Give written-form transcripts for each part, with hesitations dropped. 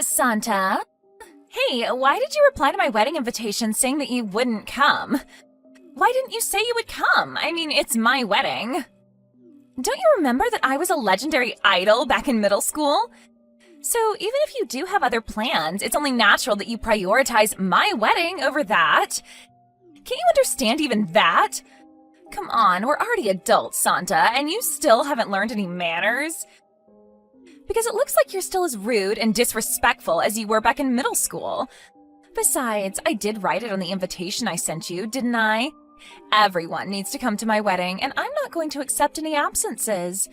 Santa? Hey, why did you reply to my wedding invitation saying that you wouldn't come? Why didn't you say you would come? I mean, it's my wedding. Don't you remember that I was a legendary idol back in middle school? So even if you do have other plans, it's only natural that you prioritize my wedding over that. Can't you understand even that? Come on, we're already adults, Santa, and you still haven't learned any manners? Because it looks like you're still as rude and disrespectful as you were back in middle school. Besides, I did write it on the invitation I sent you, didn't I? Everyone needs to come to my wedding, and I'm not going to accept any absences.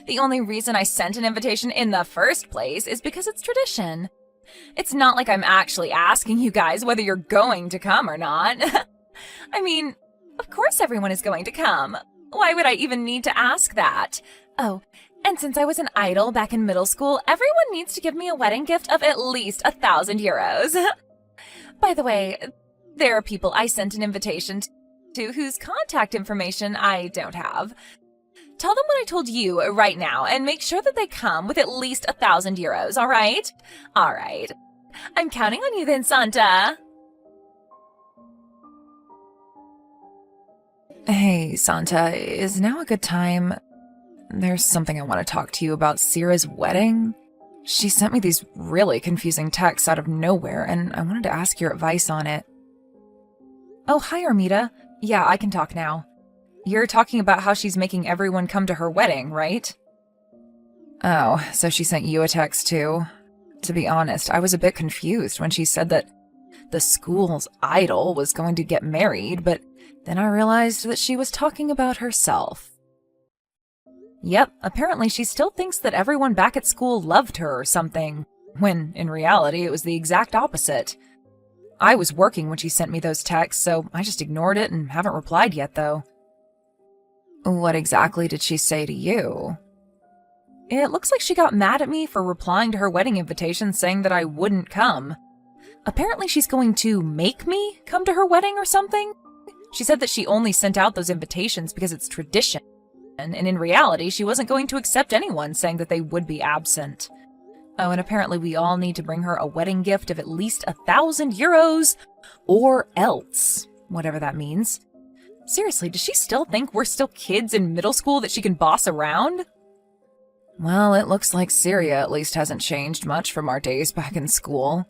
The only reason I sent an invitation in the first place is because it's tradition. It's not like I'm actually asking you guys whether you're going to come or not. I mean, of course everyone is going to come. Why would I even need to ask that? Oh, and since I was an idol back in middle school, everyone needs to give me a wedding gift of at least 1,000 euros. By the way, there are people I sent an invitation to whose contact information I don't have. Tell them what I told you right now and make sure that they come with at least 1,000 euros, all right? All right. I'm counting on you then, Santa. Hey, Santa, is now a good time? There's something I want to talk to you about Sierra's wedding. She sent me these really confusing texts out of nowhere, and I wanted to ask your advice on it. Oh, hi, Armida. Yeah, I can talk now. You're talking about how she's making everyone come to her wedding, right? Oh, so she sent you a text too? To be honest, I was a bit confused when she said that the school's idol was going to get married, but then I realized that she was talking about herself. Yep, apparently she still thinks that everyone back at school loved her or something, when in reality it was the exact opposite. I was working when she sent me those texts, so I just ignored it and haven't replied yet, though. What exactly did she say to you? It looks like she got mad at me for replying to her wedding invitation saying that I wouldn't come. Apparently she's going to make me come to her wedding or something. She said that she only sent out those invitations because it's tradition, and in reality she wasn't going to accept anyone saying that they would be absent. Oh, and apparently we all need to bring her a wedding gift of at least 1,000 euros, or else, whatever that means. Seriously, does she still think we're still kids in middle school that she can boss around? Well, it looks like Syria at least hasn't changed much from our days back in school.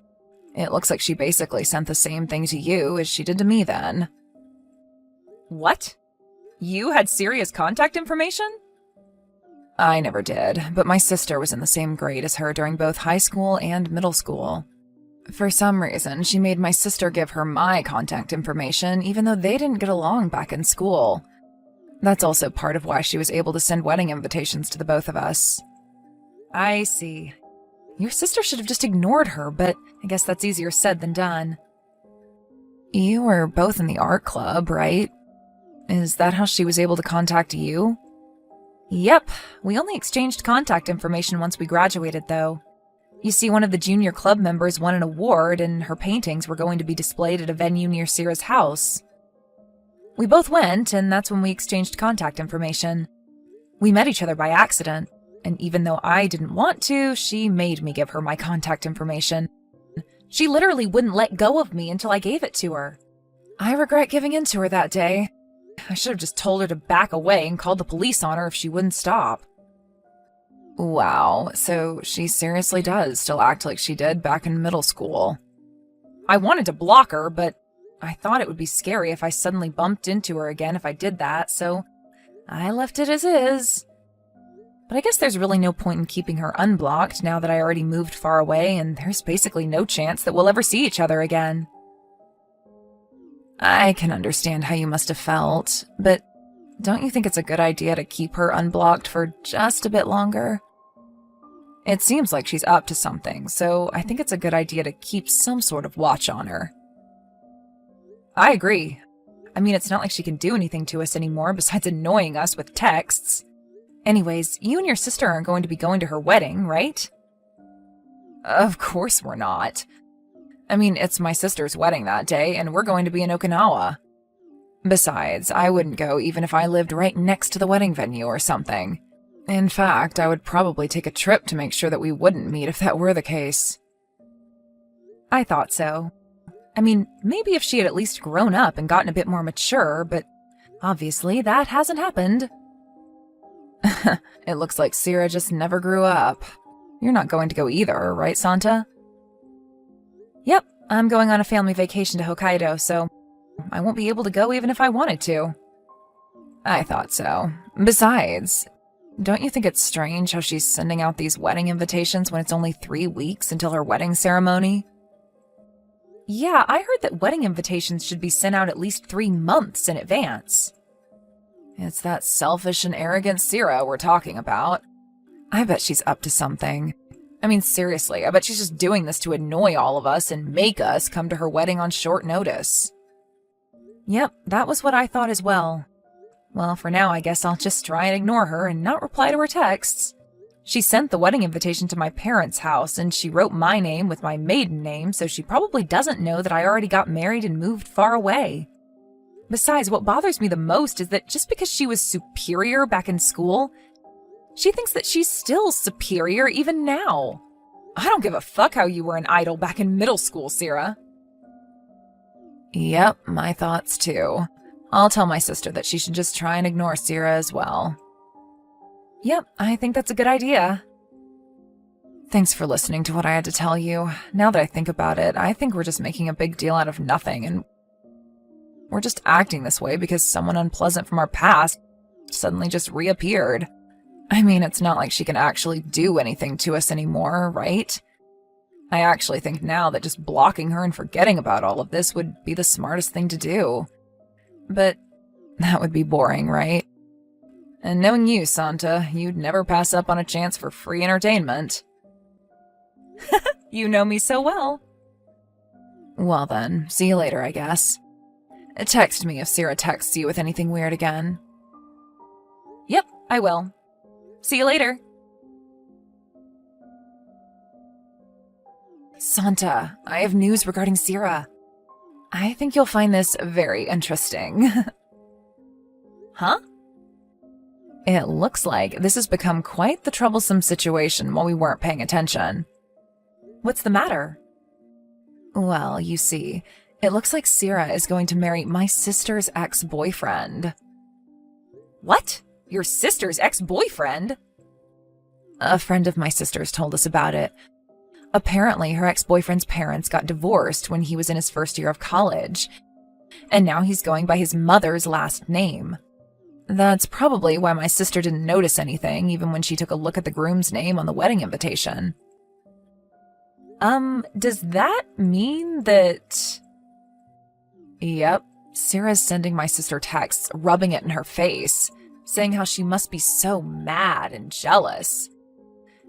It looks like she basically sent the same thing to you as she did to me then. What? You had Syria's contact information? I never did, but my sister was in the same grade as her during both high school and middle school. For some reason, she made my sister give her my contact information, even though they didn't get along back in school. That's also part of why she was able to send wedding invitations to the both of us. I see. Your sister should have just ignored her, but I guess that's easier said than done. You were both in the art club, right? Is that how she was able to contact you? Yep, we only exchanged contact information once we graduated, though. You see, one of the junior club members won an award, and her paintings were going to be displayed at a venue near Sierra's house. We both went, and that's when we exchanged contact information. We met each other by accident, and even though I didn't want to, she made me give her my contact information. She literally wouldn't let go of me until I gave it to her. I regret giving in to her that day. I should have just told her to back away and called the police on her if she wouldn't stop. Wow, so she seriously does still act like she did back in middle school. I wanted to block her, but I thought it would be scary if I suddenly bumped into her again if I did that, so I left it as is. But I guess there's really no point in keeping her unblocked now that I already moved far away and there's basically no chance that we'll ever see each other again. I can understand how you must have felt, but don't you think it's a good idea to keep her unblocked for just a bit longer? It seems like she's up to something, so I think it's a good idea to keep some sort of watch on her. I agree. I mean, it's not like she can do anything to us anymore besides annoying us with texts. Anyways, you and your sister aren't going to be going to her wedding, right? Of course we're not. I mean, it's my sister's wedding that day, and we're going to be in Okinawa. Besides, I wouldn't go even if I lived right next to the wedding venue or something. In fact, I would probably take a trip to make sure that we wouldn't meet if that were the case. I thought so. I mean, maybe if she had at least grown up and gotten a bit more mature, but obviously that hasn't happened. It looks like Sierra just never grew up. You're not going to go either, right, Santa? Yep, I'm going on a family vacation to Hokkaido, so I won't be able to go even if I wanted to. I thought so. Besides, don't you think it's strange how she's sending out these wedding invitations when it's only 3 weeks until her wedding ceremony? Yeah, I heard that wedding invitations should be sent out at least 3 months in advance. It's that selfish and arrogant Sierra we're talking about. I bet she's up to something. I mean, seriously, I bet she's just doing this to annoy all of us and make us come to her wedding on short notice. Yep, that was what I thought as well. Well, for now, I guess I'll just try and ignore her and not reply to her texts. She sent the wedding invitation to my parents' house, and she wrote my name with my maiden name, so she probably doesn't know that I already got married and moved far away. Besides, what bothers me the most is that just because she was superior back in school, she thinks that she's still superior even now. I don't give a fuck how you were an idol back in middle school, Sierra. Yep, my thoughts too. I'll tell my sister that she should just try and ignore Sierra as well. Yep, I think that's a good idea. Thanks for listening to what I had to tell you. Now that I think about it, I think we're just making a big deal out of nothing, and we're just acting this way because someone unpleasant from our past suddenly just reappeared. I mean, it's not like she can actually do anything to us anymore, right? I actually think now that just blocking her and forgetting about all of this would be the smartest thing to do. But that would be boring, right? And knowing you, Santa, you'd never pass up on a chance for free entertainment. You know me so well. Well then, see you later, I guess. Text me if Sierra texts you with anything weird again. Yep, I will. See you later. Santa, I have news regarding Sierra. I think you'll find this very interesting. Huh? It looks like this has become quite the troublesome situation while we weren't paying attention. What's the matter? Well, you see, it looks like Sierra is going to marry my sister's ex-boyfriend. What? Your sister's ex-boyfriend? A friend of my sister's told us about it. Apparently, her ex-boyfriend's parents got divorced when he was in his first year of college, and now he's going by his mother's last name. That's probably why my sister didn't notice anything, even when she took a look at the groom's name on the wedding invitation. Does that mean that... Yep, Sierra's sending my sister texts, rubbing it in her face, saying how she must be so mad and jealous.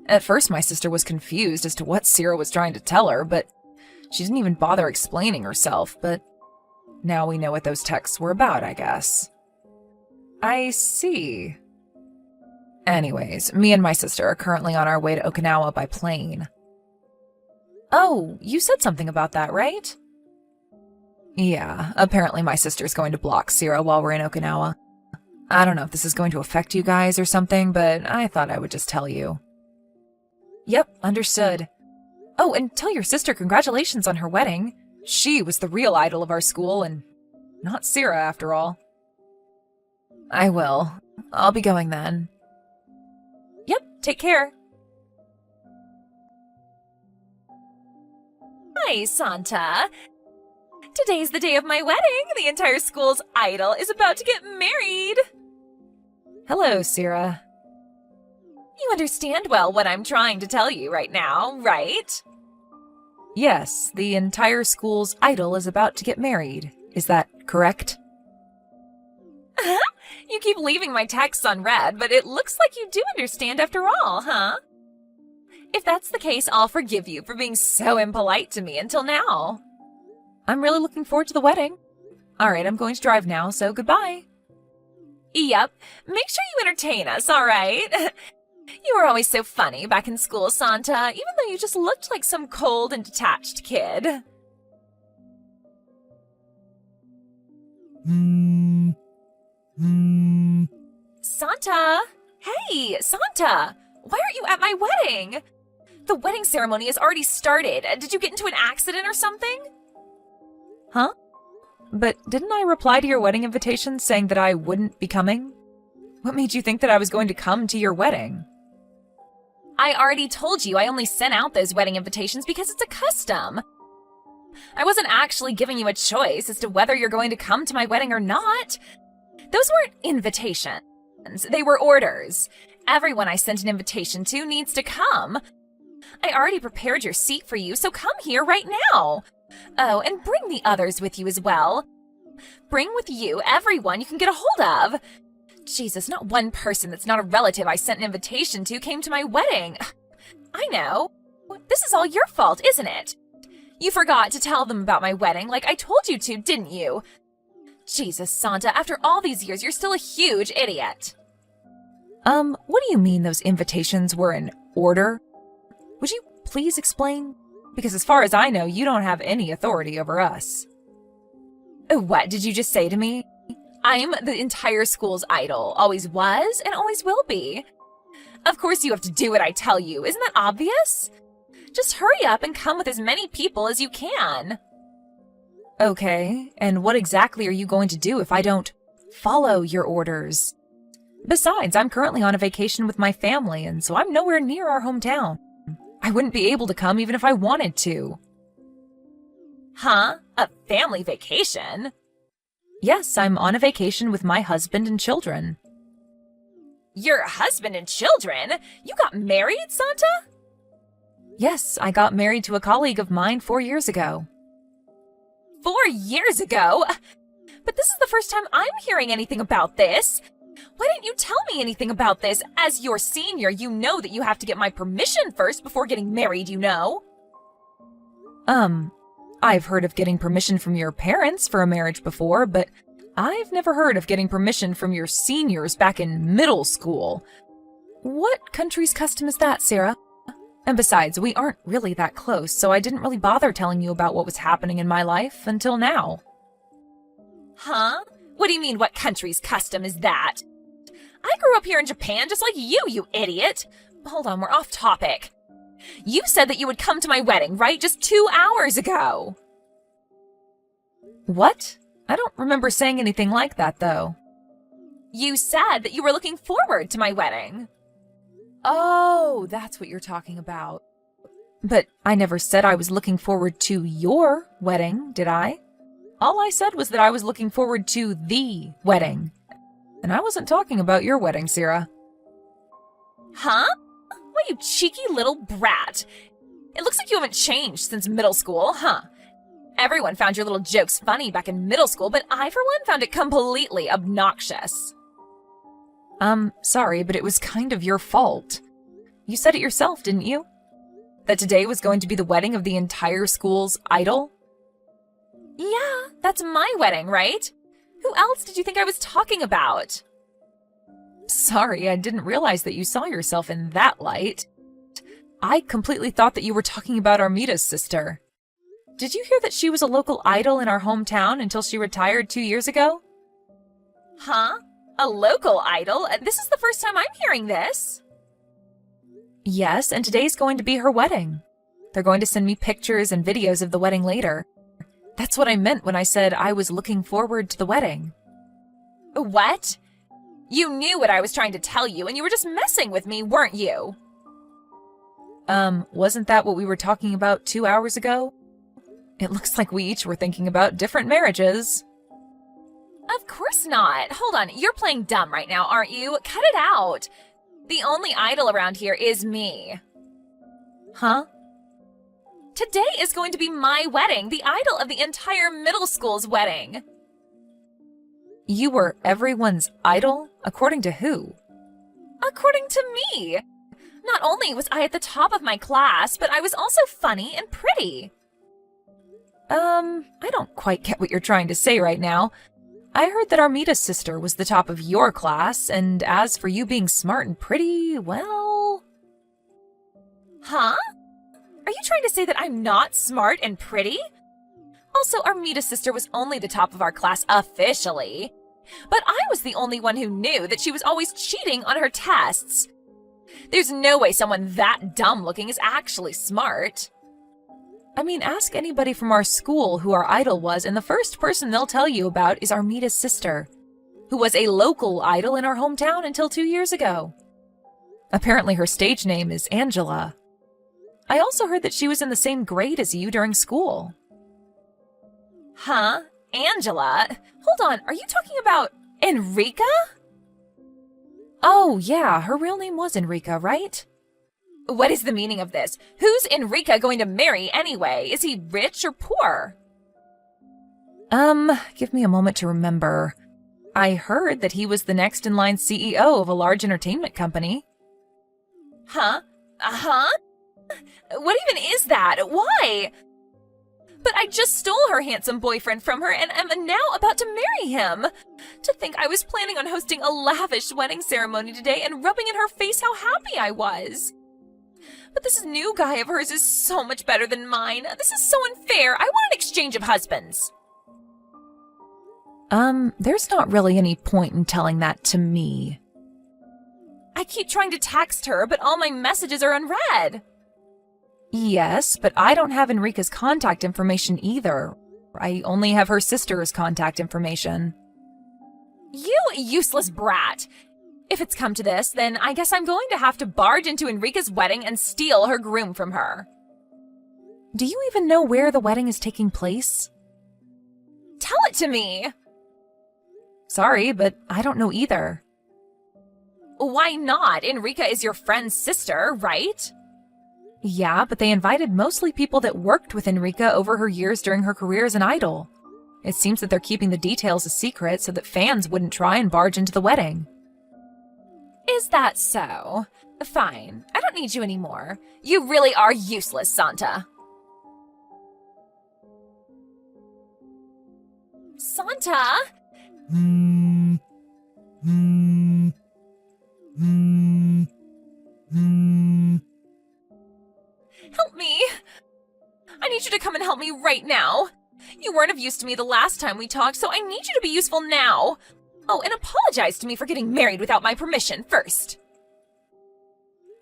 At first, my sister was confused as to what Sierra was trying to tell her, but she didn't even bother explaining herself, but now we know what those texts were about, I guess. I see. Anyways, me and my sister are currently on our way to Okinawa by plane. Oh, you said something about that, right? Yeah, apparently my sister's going to block Sierra while we're in Okinawa. I don't know if this is going to affect you guys or something, but I thought I would just tell you. Yep, understood. Oh, and tell your sister congratulations on her wedding. She was the real idol of our school, and not Sierra after all. I will. I'll be going then. Yep, take care. Hi, Santa. Today's the day of my wedding. The entire school's idol is about to get married. Hello, Sierra. You understand well what I'm trying to tell you right now, right? Yes, the entire school's idol is about to get married. Is that correct? You keep leaving my texts unread, but it looks like you do understand after all, huh? If that's the case, I'll forgive you for being so impolite to me until now. I'm really looking forward to the wedding. All right, I'm going to drive now, so goodbye. Yep, make sure you entertain us, all right? You were always so funny back in school, Santa, even though you just looked like some cold and detached kid. Santa! Hey, Santa! Why aren't you at my wedding? The wedding ceremony has already started. Did you get into an accident or something? Huh? But didn't I reply to your wedding invitation saying that I wouldn't be coming? What made you think that I was going to come to your wedding? I already told you I only sent out those wedding invitations because it's a custom. I wasn't actually giving you a choice as to whether you're going to come to my wedding or not. Those weren't invitations. They were orders. Everyone I sent an invitation to needs to come. I already prepared your seat for you, so come here right now. Oh, and bring the others with you as well. Bring with you everyone you can get a hold of. Jesus, not one person that's not a relative I sent an invitation to came to my wedding. I know. This is all your fault, isn't it? You forgot to tell them about my wedding like I told you to, didn't you? Jesus, Santa, after all these years, you're still a huge idiot. What do you mean those invitations were in order? Would you please explain? Because as far as I know, you don't have any authority over us. What did you just say to me? I'm the entire school's idol, always was and always will be. Of course you have to do what I tell you, isn't that obvious? Just hurry up and come with as many people as you can. Okay, and what exactly are you going to do if I don't follow your orders? Besides, I'm currently on a vacation with my family, and so I'm nowhere near our hometown. I wouldn't be able to come even if I wanted to. Huh? A family vacation? Yes, I'm on a vacation with my husband and children. Your husband and children? You got married, Santa? Yes, I got married to a colleague of mine 4 years ago. 4 years ago? But this is the first time I'm hearing anything about this. Why didn't you tell me anything about this? As your senior, you know that you have to get my permission first before getting married, you know? I've heard of getting permission from your parents for a marriage before, but I've never heard of getting permission from your seniors back in middle school. What country's custom is that, Sarah? And besides, we aren't really that close, so I didn't really bother telling you about what was happening in my life until now. Huh? What do you mean, what country's custom is that? I grew up here in Japan just like you idiot. Hold on, we're off topic. You said that you would come to my wedding, right? Just 2 hours ago. What? I don't remember saying anything like that, though. You said that you were looking forward to my wedding. Oh, that's what you're talking about. But I never said I was looking forward to your wedding, did I? All I said was that I was looking forward to the wedding. And I wasn't talking about your wedding, Sarah. Huh? What, you cheeky little brat. It looks like you haven't changed since middle school, huh? Everyone found your little jokes funny back in middle school, but I, for one, found it completely obnoxious. Sorry, but it was kind of your fault. You said it yourself, didn't you? That today was going to be the wedding of the entire school's idol? Yeah, that's my wedding, right? Who else did you think I was talking about? Sorry, I didn't realize that you saw yourself in that light. I completely thought that you were talking about Armita's sister. Did you hear that she was a local idol in our hometown until she retired 2 years ago? Huh? A local idol? This is the first time I'm hearing this. Yes, and today's going to be her wedding. They're going to send me pictures and videos of the wedding later. That's what I meant when I said I was looking forward to the wedding. What? You knew what I was trying to tell you, and you were just messing with me, weren't you? Wasn't that what we were talking about 2 hours ago? It looks like we each were thinking about different marriages. Of course not. Hold on, you're playing dumb right now, aren't you? Cut it out. The only idol around here is me. Huh? Today is going to be my wedding, the idol of the entire middle school's wedding. You were everyone's idol? According to who? According to me. Not only was I at the top of my class, but I was also funny and pretty. I don't quite get what you're trying to say right now. I heard that Armita's sister was the top of your class, and as for you being smart and pretty, well... Huh? Are you trying to say that I'm not smart and pretty? Also, Armita's sister was only the top of our class officially. But I was the only one who knew that she was always cheating on her tests. There's no way someone that dumb-looking is actually smart. I mean, ask anybody from our school who our idol was, and the first person they'll tell you about is Armita's sister, who was a local idol in our hometown until 2 years ago. Apparently her stage name is Angela. I also heard that she was in the same grade as you during school. Huh? Angela? Hold on, are you talking about Enrica? Oh, yeah, her real name was Enrica, right? What is the meaning of this? Who's Enrica going to marry anyway? Is he rich or poor? Give me a moment to remember. I heard that he was the next in line CEO of a large entertainment company. Huh? Uh-huh? What even is that? Why? But I just stole her handsome boyfriend from her and am now about to marry him. To think I was planning on hosting a lavish wedding ceremony today and rubbing in her face how happy I was. But this new guy of hers is so much better than mine. This is so unfair. I want an exchange of husbands. There's not really any point in telling that to me. I keep trying to text her, but all my messages are unread. Yes, but I don't have Enrica's contact information either. I only have her sister's contact information. You useless brat! If it's come to this, then I guess I'm going to have to barge into Enrica's wedding and steal her groom from her. Do you even know where the wedding is taking place? Tell it to me! Sorry, but I don't know either. Why not? Enrica is your friend's sister, right? Yeah, but they invited mostly people that worked with Enrica over her years during her career as an idol. It seems that they're keeping the details a secret so that fans wouldn't try and barge into the wedding. Is that so? Fine. I don't need you anymore. You really are useless, Santa. Santa? Help me! I need you to come and help me right now. You weren't of use to me the last time we talked, so I need you to be useful now. Oh, and apologize to me for getting married without my permission first.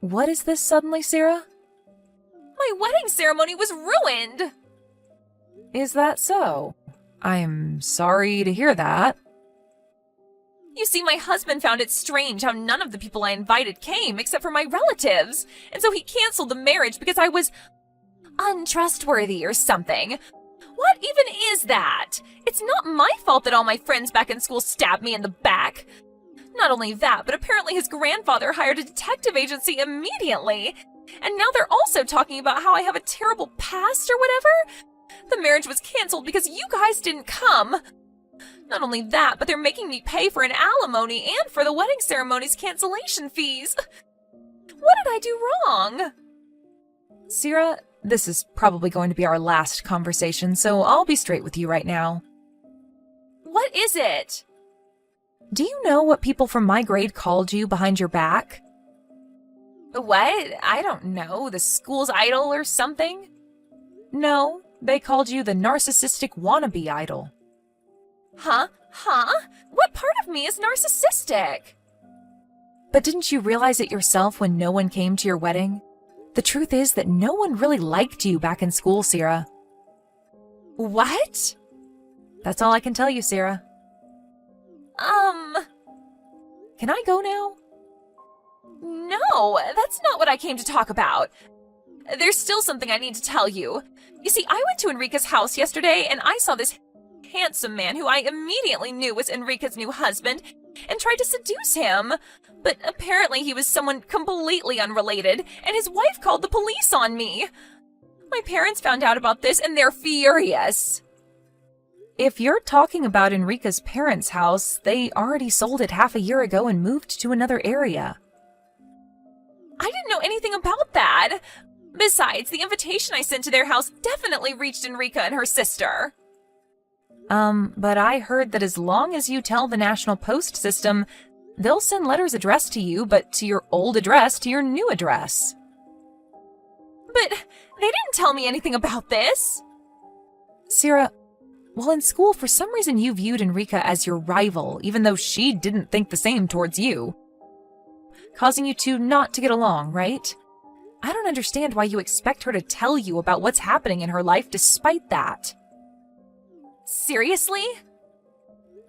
What is this suddenly, Sarah? My wedding ceremony was ruined. Is that so? I'm sorry to hear that. You see, my husband found it strange how none of the people I invited came except for my relatives, and so he canceled the marriage because I was untrustworthy or something. What even is that? It's not my fault that all my friends back in school stabbed me in the back. Not only that, but apparently his grandfather hired a detective agency immediately. And now they're also talking about how I have a terrible past or whatever. The marriage was canceled because you guys didn't come. Not only that, but they're making me pay for an alimony and for the wedding ceremony's cancellation fees. What did I do wrong? Sarah, this is probably going to be our last conversation, so I'll be straight with you right now. What is it? Do you know what people from my grade called you behind your back? What? I don't know. The school's idol or something? No, they called you the narcissistic wannabe idol. Huh? What part of me is narcissistic? But didn't you realize it yourself when no one came to your wedding? The truth is that no one really liked you back in school, Sarah. What? That's all I can tell you, Sarah. Can I go now? No, that's not what I came to talk about. There's still something I need to tell you. You see, I went to Enrica's house yesterday and I saw this handsome man who I immediately knew was Enrica's new husband and tried to seduce him. But apparently he was someone completely unrelated and his wife called the police on me. My parents found out about this and they're furious. If you're talking about Enrica's parents' house, they already sold it half a year ago and moved to another area. I didn't know anything about that. Besides, the invitation I sent to their house definitely reached Enrica and her sister. But I heard that as long as you tell the National Post system, they'll send letters addressed to you, but to your old address to your new address. But they didn't tell me anything about this. Sarah, While in school, for some reason you viewed Enrica as your rival, even though she didn't think the same towards you, causing you two not to get along, right? I don't understand why you expect her to tell you about what's happening in her life despite that. Seriously?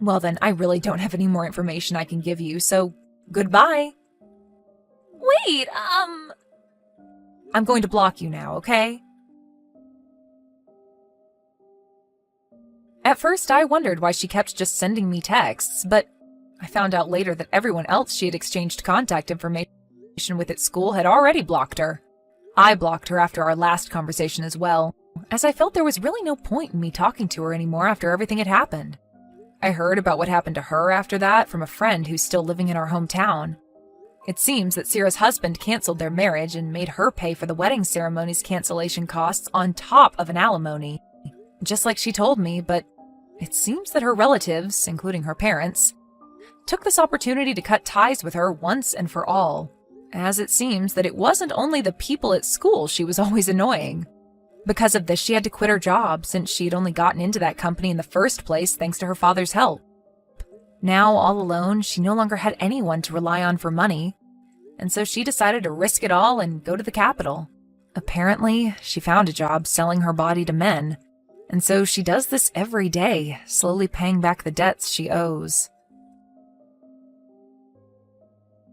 Well then, I really don't have any more information I can give you, so goodbye. Wait, I'm going to block you now, okay? At first, I wondered why she kept just sending me texts, but I found out later that everyone else she had exchanged contact information with at school had already blocked her. I blocked her after our last conversation as well, as I felt there was really no point in me talking to her anymore after everything had happened. I heard about what happened to her after that from a friend who's still living in our hometown. It seems that Sierra's husband canceled their marriage and made her pay for the wedding ceremony's cancellation costs on top of an alimony, just like she told me, but it seems that her relatives, including her parents, took this opportunity to cut ties with her once and for all, as it seems that it wasn't only the people at school she was always annoying. Because of this, she had to quit her job since she had only gotten into that company in the first place thanks to her father's help. Now, all alone, she no longer had anyone to rely on for money, and so she decided to risk it all and go to the capital. Apparently, she found a job selling her body to men, and so she does this every day, slowly paying back the debts she owes.